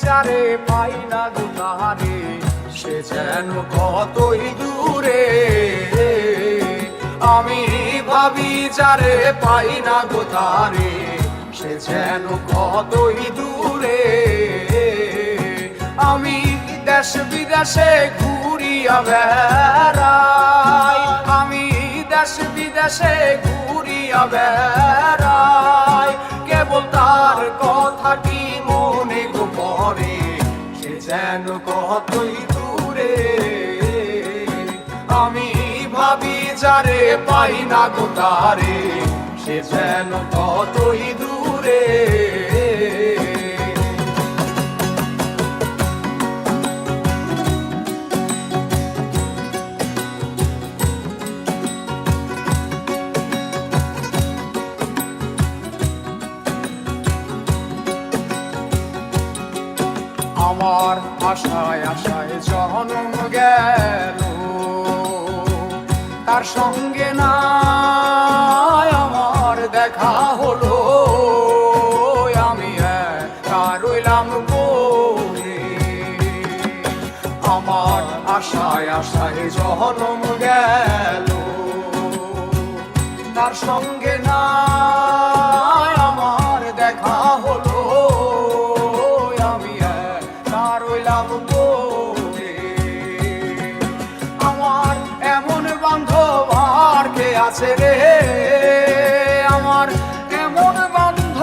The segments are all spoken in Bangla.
যারে পাই না গো তারে, সে যেন কতই দূরে। আমি ভাবি যারে পাই না গো তারে, সে যেন কতই দূরে। আমি দেশ বিদেশে ঘুরিয়া বেড়াই, আমি দেশ বিদেশে ঘুরিয়া বেড়াই, কেবল তার কথাটি মনে গো পড়ে, সে যেন কতই দূরে। আমি ভাবি যারে পাই না গো তারে, সে যেন কতই দূরে। আমার আশায় আশায় জন্ম গেল, তার সঙ্গে না আমার দেখা হলো। আমি একা রইলাম পড়ে, আমার আশায় আশায় জন্ম গেল, তার সঙ্গে না আমার দেখা হলো। আমার এমন বান্ধব আর কে আছে রে, আমার এমন বান্ধব,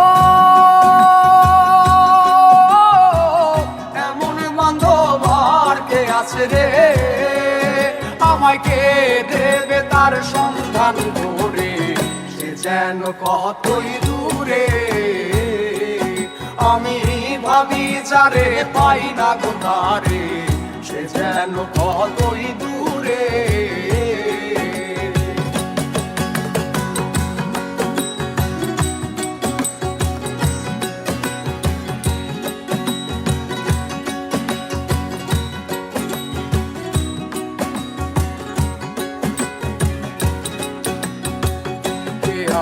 এমন বান্ধব আর কে আছে রে, আমায় কে দেবে তার সন্ধান করে, সে যেন কতই দূরে। আমি ভাবি যারে পাই না গো তারে, সে যেন কতই দূরে।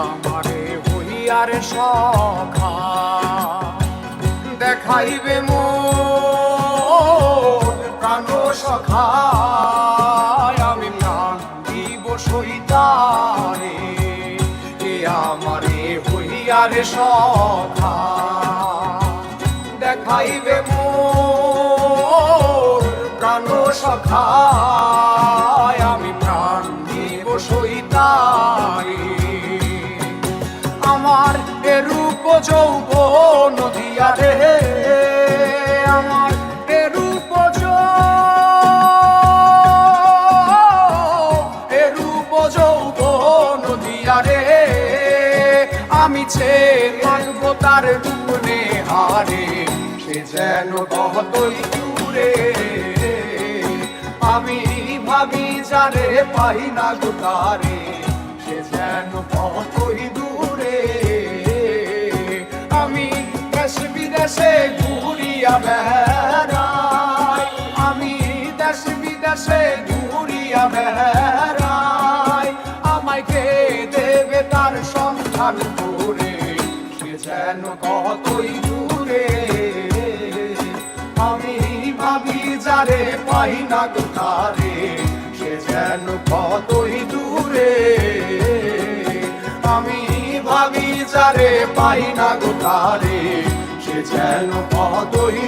আমারে হইয়ার সখা দেখাইবে মোর প্রাণ সখা, আমি প্রাণ দিব সইতারে। এ আমারে হইয়ার সখা দেখাইবে মোর প্রাণ সখা, আমি প্রাণ দিব সইতারে। আমার এ রূপ যৌবন দিয়া রে, আমার এ রূপ যৌবন দিয়া রে, আমি চেয়ে থাকবো তার রূপ নেহারে, সে যেন কতই দূরে। আমি ভাবি যারে পাই না গো তারে, সে যেন কতই দূরে। আমি দেশ বিদেশে ঘুরিয়া বেড়াই, আমি দেশ বিদেশে ঘুরিয়া বেড়াই, আমায় কে দেবে তার সন্ধান করে, সে যেন কতই দূরে। আমি ভাবি যারে পাই না গো তারে, সে যেন কতই দূরে। আমি ভাবি যারে পাই না গো তারে, সে যেন কতই